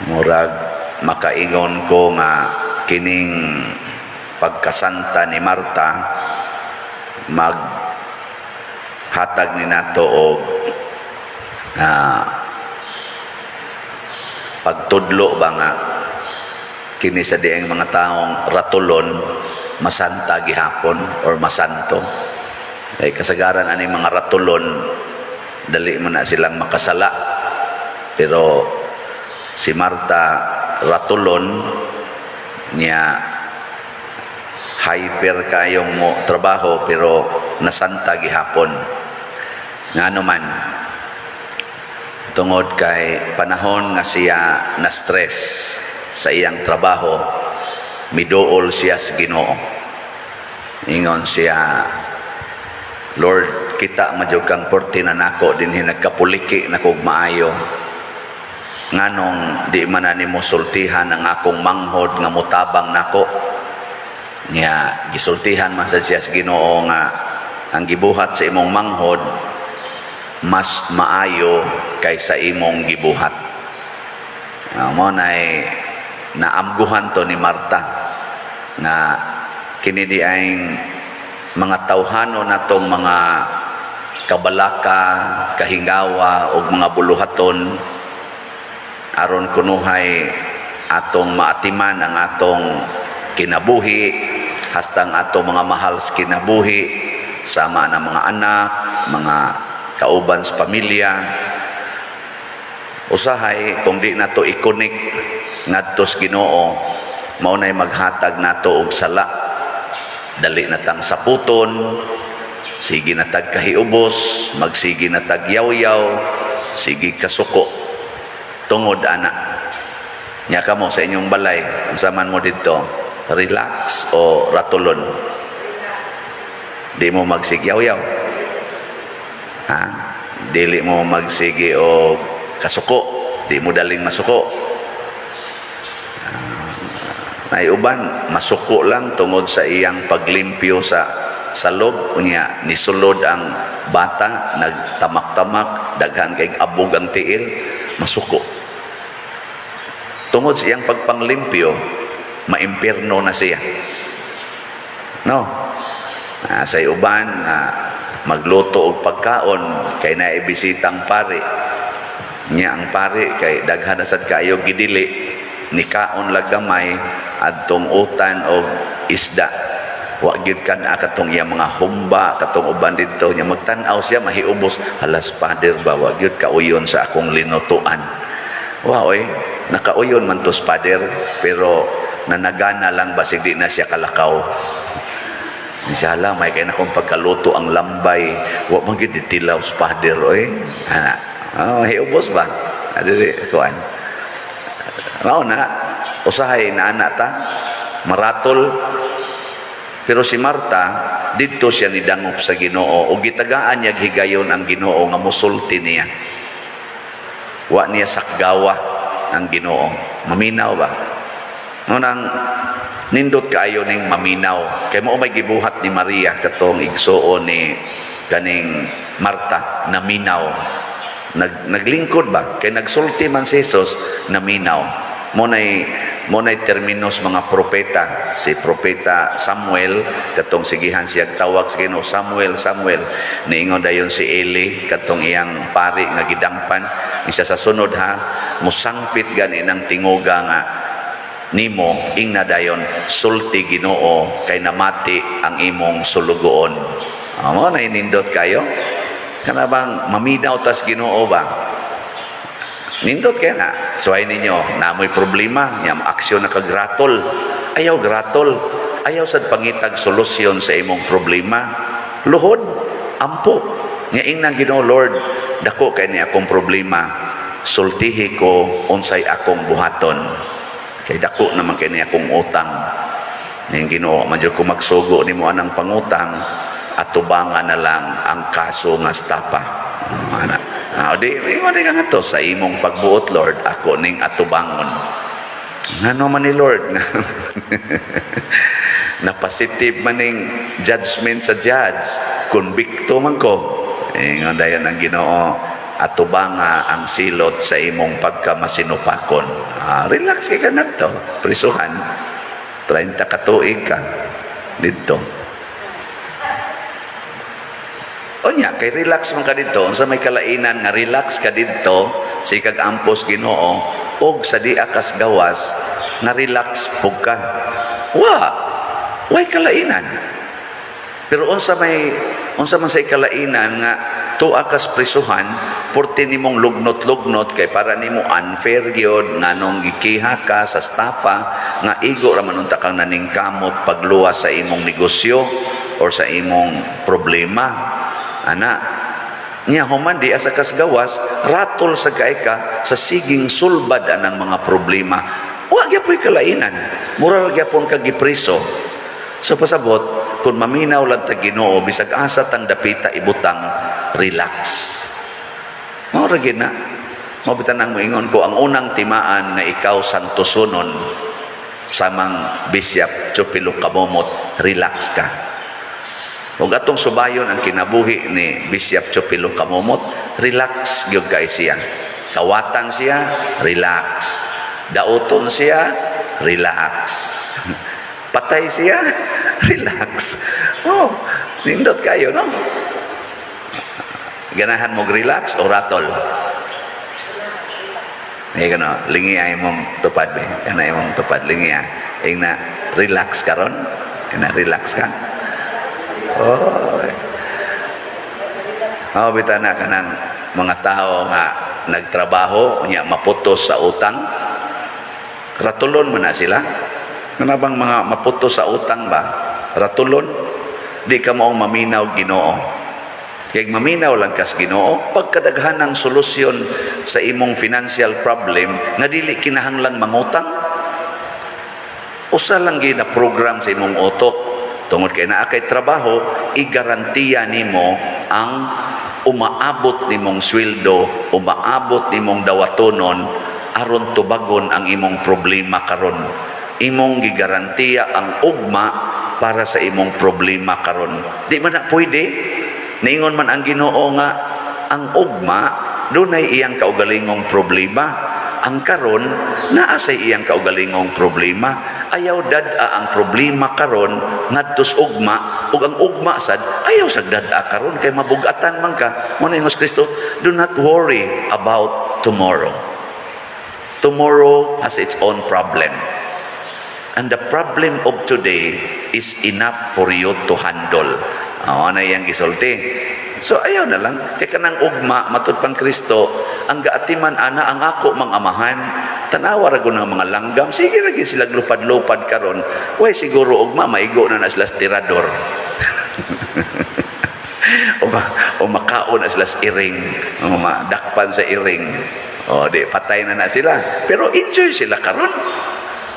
Murag makaingon ko nga kining pagkasanta ni Marta maghatag ni nato og pagtudlo ba nga kini sa dieng mga taong ratulon masanta gihapon or masanto. Kay kasagaran ani mga ratulon dali man na silang makasala, pero si Marta ratulon niya hyper kayong mo trabaho pero nasanta gihapon. Ngano man tungod kay panahon nga siya na stress sa iyang trabaho, miduol siya sa Ginoo. Ingon siya, Lord, kita madyo kang porti na nako dinhi nagkapuliki na kog maayo. Nganong di man ani mo sultihan ang akong manghod nga mutabang nako. Nya gisultihan man sa siya sa Ginoo nga ang gibuhat sa imong manghod mas maayo kaysa imong gibuhat. Mo nay naamguhan to ni Marta na kini di ay mga tawhano natong mga kabalaka, kahingawa o mga buluhaton aron kunuhay atong maatiman ang atong kinabuhi, hastang atong mga mahal sa kinabuhi, sama na mga anak, mga kauban sa pamilya. Usahay kung di nato ikonik ngadto sa Ginoo, mao nay maghatag nato og sala. Dali natang saputon, sige natag kahiubos, magsige natag yaw-yaw, sige kasuko. Tungod ana. Nya kamo sa inyong balay, unsaman mo dito? Relax o ratulon? Di mo magsigyaw-yaw. Ha? Dili mo magsige o kasuko, di mo daling masuko. Nay uban masuko lang tungod sa iyang paglimpyo sa salog, unya nisulod ang bata, nagtamak-tamak, daghan kay abog ang tiil, masuko. Tungod sa iyang pagpanglimpyo, maimpierno na siya. No? Sa uban magluto og pagkaon kay naibisitang pare. Nya ang pare kay daghan sad kaayo gidili, nikaon lagamay adtong utan og isda. Wa gyud kana katong iya mga humba, katong uban didto nya magtan-aw siya mahiubos, halas pader ba wa gyud kauyon sa akong linutuan. Wa oy, nakauyon man to pader pero nanagana lang basig di na siya kalakaw. Inshallah may kay na kong pagkaluto ang lambay, wa man gyud ditilaw pader oy. Ana, hiubos ba? Adiri kuan. Mao na usahay na anak ta maratol, pero si Marta didto siya nidangop sa Ginoo ug gitagaan niya higayon ang Ginoo nga musulti niya. Wa niya sakgawa ang Ginoo. Maminaw ba? Nang nindot kaayo ning maminaw kay mao may gibuhat ni Maria katong igsuon ni kaning Marta na minaw. Naglingkod ba kay nagsulti man si Jesus na minaw. Monay terminos mga propeta. Si propeta Samuel katong sigihan siya tawag sa Ginoo, Samuel, Samuel. Niingon dayon si Eli katong iyang pari nga gidangpan. Isa sa sunod ha, musangpit gani ng tinguga nga nimo ingna dayon sulti Ginoo kay namati ang imong sulugoon. Amo na inindot kayo. Kana bang maminaw tas Ginoo ba? Nindot kaya na. Suway ninyo, namoy problema, niyam aksyon na kagratol. Ayaw gratol. Ayaw sad pangitag solusyon sa imong problema. Luhod, ampo. Nyaing nang Ginoo, Lord, dako kay ni akong problema. Sultihi ko unsay akong buhaton. Kay dako naman kay ni akong utang. Niyang Ginoo, madyo ko magsugo ni mo anang pangutang at tubangan na lang ang kaso nga stapa. Anak. Di ka nga to sa imong pagbuot, Lord, ako ning atubangon. Ngano man ni Lord? Na positive man ning judgment sa judge, konbikto man ko. Nga dayon ang Ginoo, ato ba nga ang silot sa imong pagkamasinupakon. Relax ka na to. Prisuhan. 30 katuig ka. Dito. Onya, kay relax man ka dito. Unsa may kalainan nga relax ka dito, si kag ampos Ginoo, og sa di akas gawas, nga relax pug ka. Way kalainan. Pero unsa man say kalainan nga tuwa kas prisuhan, porte nimong lugnot-lugnot kay para nimo unfair gyud nganong gikiha ka sa staffa nga igo ra man unta kang naningkamot pagluwas sa imong negosyo or sa imong problema. Ana, niya human di asa kas gawas, ratol sa kaika sa siging sulbad anang mga problema. Wa gyapon kalainan. Mura gyapon ka gipriso. So pasabot, kung maminaw lang ta Ginoo bisag asa tang dapita ibutang, relax. Mao ra gid na. Mao bitan nang moingon ko ang unang timaan nga ikaw santosonon samang Bishop Chupilo Kamomot, relax ka. Ug atong subayon ang kinabuhi ni Bishop Chupilo Kamomot, relax gyud kay siya. Kawatan siya, relax. Dauton siya, relax. Patay siya, relax. Nindot kayo, no? Ganahan mo relax o ratol? Gano, lingi ay mong tupad, be. Gana ay mong tupad, lingi ay. Na relax ka ron? Na relax ka? Bitana ka ng mga tao nga nagtrabaho, unya maputos sa utang. Ratulon man na sila. Ano bang mga maputos sa utang ba? Ratulon. Di ka maong maminaw Ginoo. Kaya maminaw lang kas Ginoo, pagkadaghan ng solusyon sa imong financial problem, nga dili kinahanglang mangutang. Usa lang gina program sa imong utok. Tungod kay naa kay trabaho, igarantiya nimo ang umaabot nimong sweldo, umaabot nimong dawatonon aron tubagon ang imong problema karon. Imong gigarantiya ang ugma para sa imong problema karon. Di man na pwede. Niingon man ang Ginoo nga ang ugma dunay iyang kaugalingong problema. Ang karon naa sa iyang kaugalingong problema. Ayaw dad-a ang problema karon ngadtos ugma, ug ang ugma sad ayaw sa dad-a karon kay mabugatan man ka. Muna Ingos Kristo, do not worry about tomorrow. Tomorrow has its own problem. And the problem of today is enough for you to handle. Ano yang gisulti? So ayaw na lang kay kanang ugma matud pang Kristo ang gaatiman ana ang ako mang amahan tanawa ra gud ng mga langgam sige ra gid sila lupad-lupad karon way siguro ugma maigo na sila tirador o makaon na sila sa iring o madakpan sa iring o di patay na sila pero enjoy sila karon.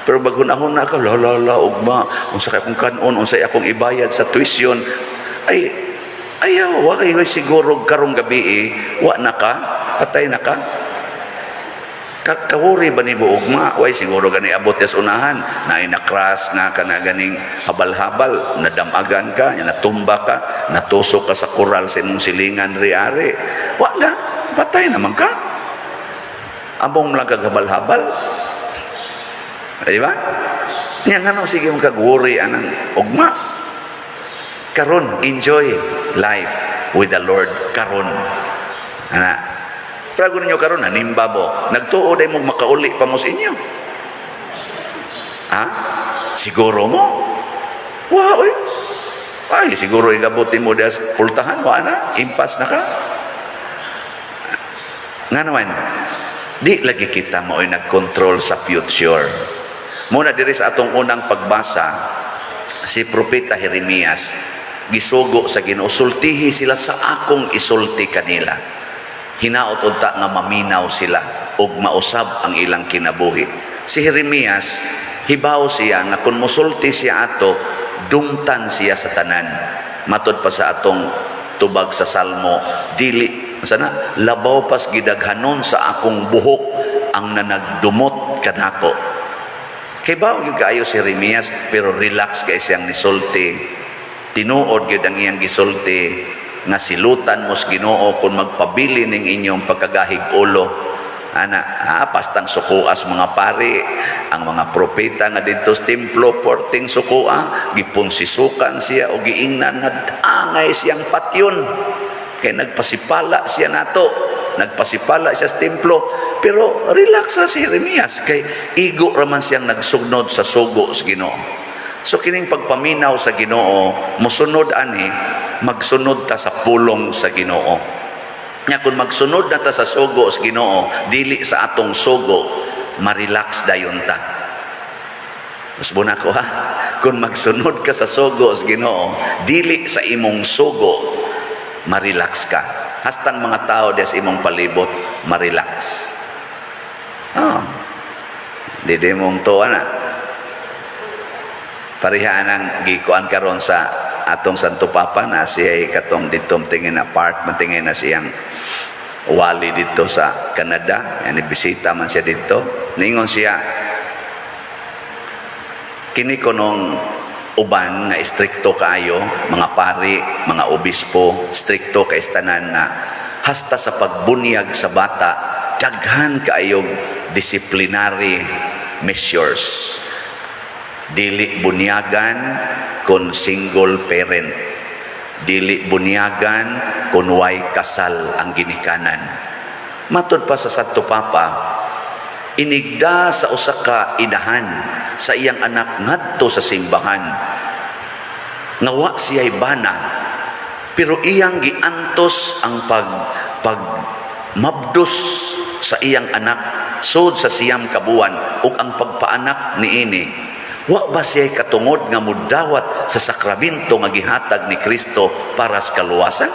Pero bagunahon na ka la ugma unsa kay akong kanon unsa akong ibayad sa tuition ay ayaw, wa kayo siguro karong gabi wa na ka, patay na ka. Kawuri ba ni buugma? Way siguro gani abot des unahan, na nakras nga ka na ganing habal-habal, nadamagan ka, natumba ka, natusok ka sa kural sa imong silingan riari. Wa na, patay naman ka. Abong lang kagabal-habal. Di ba? Nya ngano sige mong kaguri anang ugma. Karon enjoy life with the Lord karon. Ana. Prago ninyo karon nanimba mo. Nagtuo day mo makauli pa mo sa inyo. Ha? Siguro mo? Wow, ay siguro igabutin mo das pultahan wa na, impas na ka. Nga naman, di lagi kita mao'y nag-control sa future. Muna diri sa atong unang pagbasa, si Propeta Jeremias, gisugo sa Ginoo, sultihi sila sa akong isulti kanila. Hinaot unta nga maminaw sila ug mausab ang ilang kinabuhi. Si Jeremias, hibaw siya nga kung musulti siya ato, dumtan siya sa tanan. Matod pa sa atong tubag sa Salmo, dili sana labaw pas gidaghanon sa akong buhok ang nanagdumot kanako. Kay bawo gyud kaayo si Jeremias pero relax kay siyang nisulti. Tinuod gyud ang iyang gisulti nga silutan mos Ginoo kung magpabili ning inyong pagkagahig ulo. Pastang sukuas mga pari, ang mga propeta nga dito sa templo, porting sukua, gipunsisukan siya o giingnan nga angay siyang patyon. Kaya nagpasipala siya nato, nagpasipala siya sa templo, pero relax ra si Jeremias, kay igo raman siyang nagsugnod sa sugo sa Ginoo. So kining pagpaminaw sa Ginoo, mosunod ani, magsunod ta sa pulong sa Ginoo. Nya kung magsunod na ta sa sugo sa Ginoo, dili sa atong sugo, ma-relax dayon ta. Masbon ako ha, kung magsunod ka sa sugo sa Ginoo, dili sa imong sugo, ma-relax ka. Hastang mga tao des imong palibot, ma-relax. Di mong tuwa na. Parihaan ang gikuan karon sa atong Santo Papa na siya katong ditong tingin apartment, tingin na siyang wali dito sa Canada. Yan, bisita man siya dito. Ningon siya, kini ko nung uban nga istrikto kaayo, mga pari, mga obispo, strikto kay tanan nga hasta sa pagbunyag sa bata, daghan kaayong disciplinary measures. Dili bunyagan kon single parent. Dili bunyagan kun way kasal ang ginikanan. Matud pa sa Santo Papa, inigda sa usa ka inahan sa iyang anak ngadto sa simbahan. Ngawa siya'y bana, pero iyang giantos ang mabdos sa iyang anak sud sa siyam kabuan ug ang pagpaanak niini. Wa ba siya'y katungod nga mudawat sa sakramento nga gihatag ni Kristo para sa kaluwasan?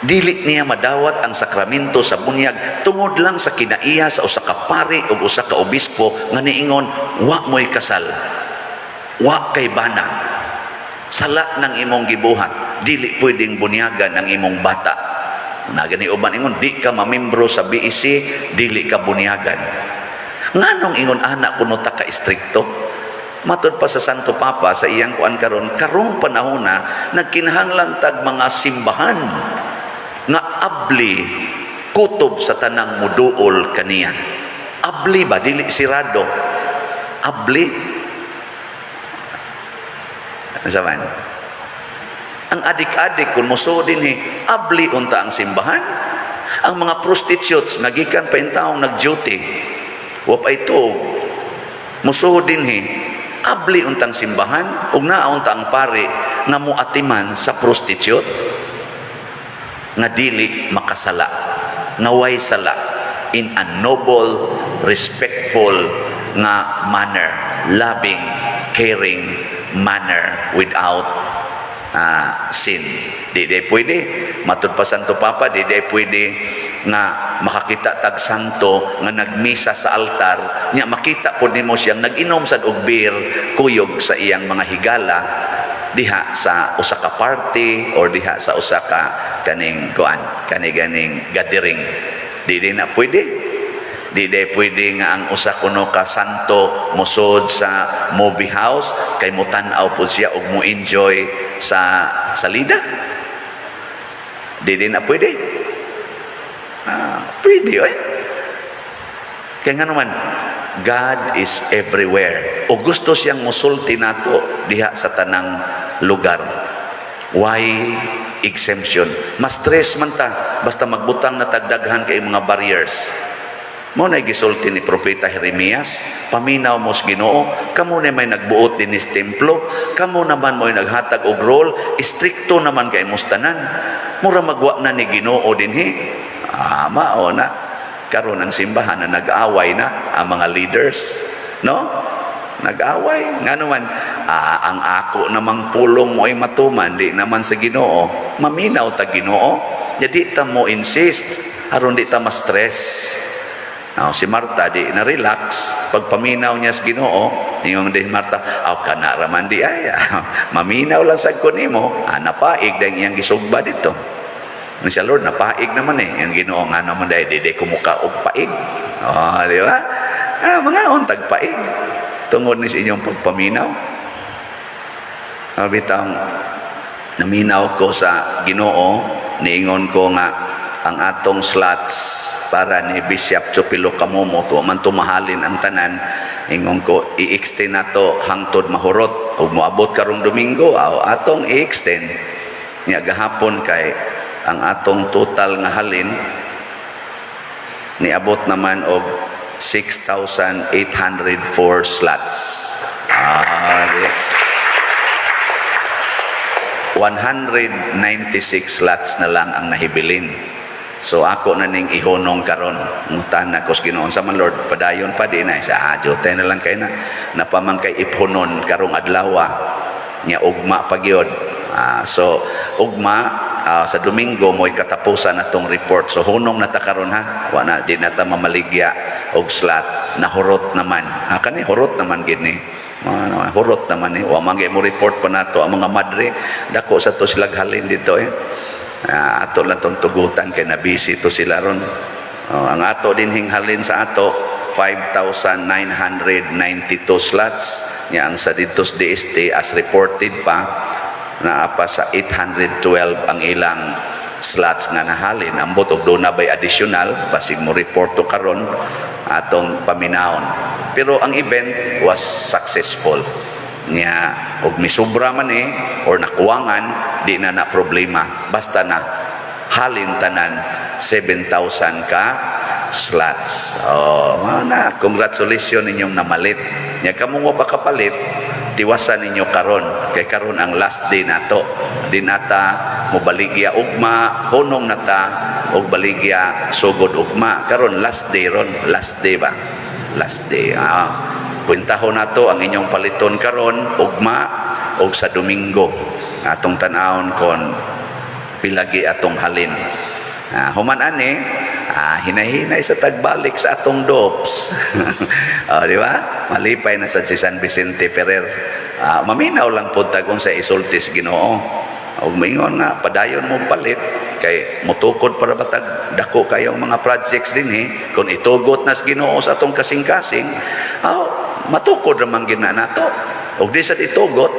Dili niya madawat ang sakramento sa bunyag tungod lang sa kinaiya sa usa ka pari o usa ka obispo nga niingon, wa mo'y kasal, wa kay bana, sala ng imong gibuhat, dili pwedeng bunyagan ang imong bata. Nagani uban ingon, di ka mamembro sa BEC, dili ka bunyagan. Nganong ingon anak kuno ta ka istrikto? Matud pa sa Santo Papa sa iyang kuan karong panahon na nagkinahanglan tag mga simbahan nga abli kutob sa tanang muduol kaniya. Abli ba dili sirado? Abli. Saban. Ang adik-adik kun moso dinhi, abli unta ang simbahan. Ang mga prostitutes nagikan pa in taong nag-duty. Wa pa ito musuhod dinhi, abli untang simbahan ug naa unta ang pare nga muatiman sa prostitute nga dili makasala, nga way sala, in a noble, respectful nga manner, loving, caring manner without sin. Di pwede matud pa Santo Papa, di pwede nga makakita tag santo nga nagmisa sa altar nya makita pud nimo siyang nag-inom sad og beer kuyog sa iyang mga higala diha sa usa ka party or diha sa usa ka kaning ganing gathering. Di na pwede. Di pwede nga ang usa kuno ka santo mosod sa movie house kay mutan-aw pud siya og mo enjoy sa salida. Di na pwede. Pwede kaya nga naman God is everywhere o gusto siyang musulti nato diha sa tanang lugar. Why exemption? Mas stress man ta basta magbutang na tagdaghan kay mga barriers. Mo na gisulti ni Propeta Jeremias, paminaw mo sa Ginoo, kamo na may nagbuot din is templo, kamo naman mo'y naghatag og role, istrikto naman kay mustanan. Mura magwa na ni Ginoo dinhi. Mao na karon ang simbahan na nag-away na ang mga leaders, no? Nag-away nga naman ang ako namang pulong mo ay matuman di naman sa Ginoo, maminaw ta Ginoo, jadi ta mo insist aron di ta ma-stress. Si Marta di na relax pagpaminaw niya sa Ginoo, ingon din Marta, kana raman di ay maminaw lang sad ko nimo, napaig dang iyang gisugba dito. Siya Lord, napaig naman yung Ginoo nga naman dahil di kumuka og paig. Di ba? Mga untag paig. Tungod ni sa inyong pagpaminaw. Bitang naminaw ko sa Ginoo, niingon ko nga ang atong slots para ni Bishop Chupilo Kamomo to man tumahalin ang tanan, ingon ko i-extend nato hangtod mahurot ug moabot karong Domingo atong i-extend nya gahapon kay ang atong total nga halin niabot naman og 6,804 slots. 196 slots na lang ang nahibilin. So ako na ning ihonong karon. Mutan na ko sa Ginoon sa man Lord, padayon pa din na sa adyo. Tayo na lang kay na napamangkay iphonon karong adlaw nya ugma pa gyud. So ugma sa Domingo mo'y katapusan natong report. So hunong nata karon ha. Wa na di nata mamaligya og slot. Nahurot naman. Kani hurot naman gid ni. Hurot naman ni. Wa mangay mo report pa nato ang mga madre. Dako sa to sila halin dito ato lang tong tugutan kay na busy to sila ron. Ang ato din hinghalin sa ato 5,992 slots nya ang sa ditos DST as reported pa naapa sa 812 ang ilang slots nga nahalin. Ambot og do na bay additional basig mo report to karon atong paminahon. Pero ang event was successful nya og misubra man or nakuwangan di na problema basta na halin tanan 7,000 ka slots. Na congratulations ninyong namalit nya kamo mo pa kapalit tiwasan ninyo karon kay karon ang last day nato di nata mo baligya ugma hunong nata og baligya sugod ugma karon last day ba last day. Kwentahon nato ang inyong paliton karon ugma og sa Domingo atong tan-awon kon pilagi atong halin. Human ani hinahinay sa tagbalik sa atong DOPS. Di ba? Malipay na sa si San Vicente Ferrer. Maminaw lang po tagong sa isultis Ginoo. Og maingon nga padayon mo palit kay mutukod para batag dako kayong mga projects din kung itugot nas Ginoo sa atong kasing-kasing matukod ramang gina nato og di sa itugot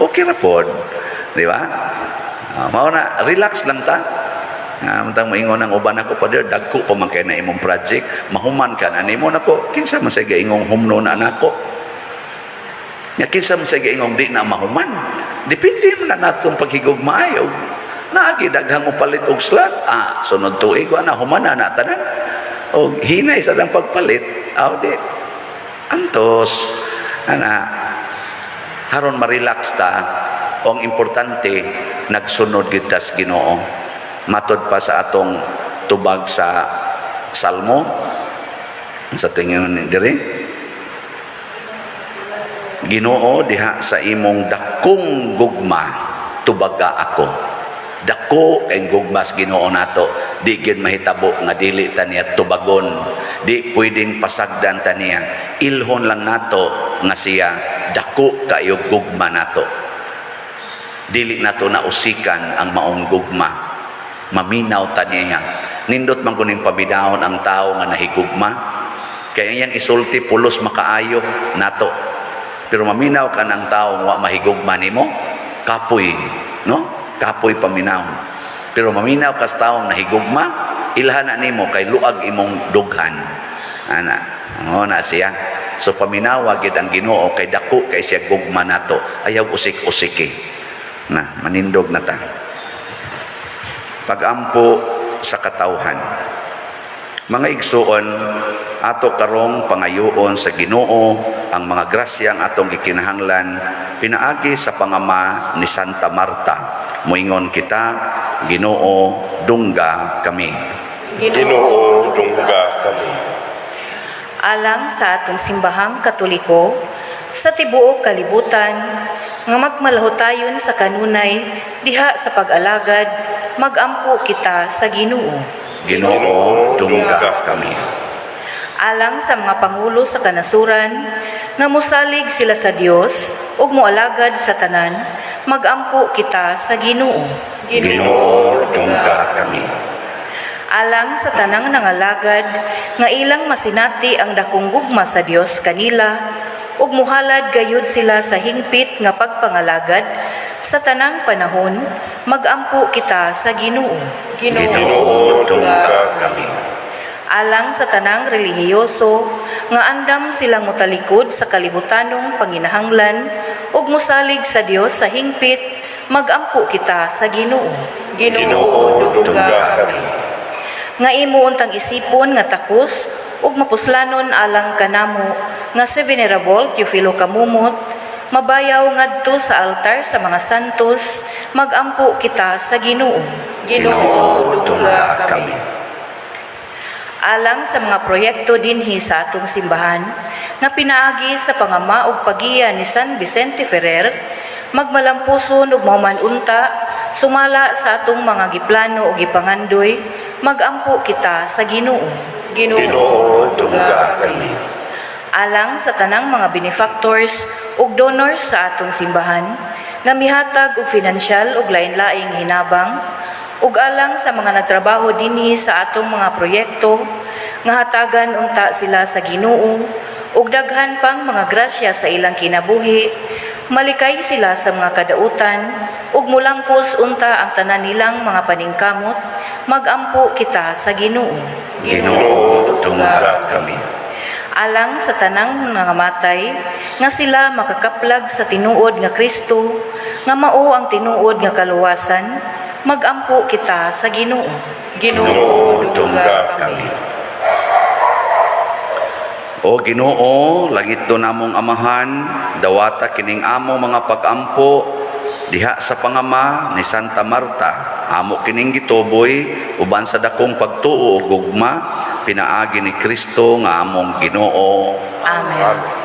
okay ra pod, di ba? Mao na relax lang ta. Mantang maingon ang uban ako pa der dagko pa man kay na imong project mahuman ka na nimo nako kinsa man sa gaingong humno na nako nya kinsa man sa gaingong di na mahuman depende man na natong paghigugmay og naagi daghang upalit og slot sunod tuig na human na tanan og hinay sa dang pagpalit di antos haron ma-relax ta o ang importante nagsunod gid ta sa Ginoo matod pa sa atong tubag sa Salmo sa tingin diri Ginoo diha sa imong dakong gugma tubaga ako dako kay gugmas Ginoo nato di gid mahitabo nga dili ta niya tubagon di pwedeng pasagdan ta niya ilhon lang nato nga siya dako kayo gugma nato dili nato nausikan ang maong gugma maminaw ta niya nindot man kuning pabidahon ang tao nga nahigugma kay iyang isulti pulos makaayo nato pero maminaw ka ng tao wa mahigugma nimo kapoy no kapoy paminaw pero maminaw kas taong nahigugma ilhan na nimo kay luag imong dughan na siya so paminawa gid ang Ginoo kay dako kay siya gugma nato ayaw usik-usiki na manindog na ta pagampo sa katawhan mga igsuon ato karong pangayoon sa Ginoo ang mga grasya ang atong gikinahanglan pinaagi sa pangama ni Santa Marta. Moingon kita, Ginoo, dungga kami. Ginoo, dungga kami. Alang sa atong simbahang Katoliko, sa tibuok kalibutan, nga magmalahutayon sa kanunay, diha sa pag-alagad, magampo kita sa Ginoo. Ginoo, dungga kami. Alang sa mga pangulo sa kanasuran, nga mosalig sila sa Dios ug moalagad sa tanan, magampo kita sa Ginoo. Ginoo, dungga kami. Alang sa tanang nangalagad, nga ilang masinati ang dakong gugma sa Dios kanila, ug muhalad gayud sila sa hingpit nga pagpangalagad, Sa tanang panahon, magampo kita sa Ginoo. Ginoo, dungga kami. Alang sa tanang relihiyoso, nga andam silang mutalikod sa kalibutanong panginahanglan, ug mosalig sa Dios sa hingpit, magampo kita sa Ginoo. Ginoo, dungga kami. Nga imo untang isipon nga takos, ug mapuslanon alang kanamo, nga si Venerable Teofilo Kamumot, mabayaw ngadto sa altar sa mga santos, magampo kita sa Ginoo. Ginoo, dungga kami. Alang sa mga proyekto dinhi sa atong simbahan, nga pinaagi sa pangama ug pagiya ni San Vicente Ferrer, magmalampuson ug mahumanunta, sumala sa atong mga giplano ug gipangandoy, magampo kita sa Ginoo. Ginoo, dungga kami. Alang sa tanang mga benefactors ug donors sa atong simbahan, nga mihatag og finansyal ug lain-laing hinabang, ug alang sa mga nagtrabaho dinhi sa atong mga proyekto, nga hatagan unta sila sa Ginoo, ug daghan pang mga grasya sa ilang kinabuhi, malikay sila sa mga kadautan, ug mulampos unta ang tanan nilang mga paningkamot, magampo kita sa Ginoo. Ginoo, dungga kami. Alang sa tanang mga matay, nga sila makakaplag sa tinuod nga Kristo, nga mao ang tinuod nga kaluwasan, magampo kita sa Ginoo. Ginoo, dungga kami. O Ginoo, langit do namong amahan, dawata kining among mga pag-ampo diha sa pangama ni Santa Marta. Amo kining gituboy uban sa dakong pagtuo ug gugma pinaagi ni Kristo nga among Ginoo. Amen.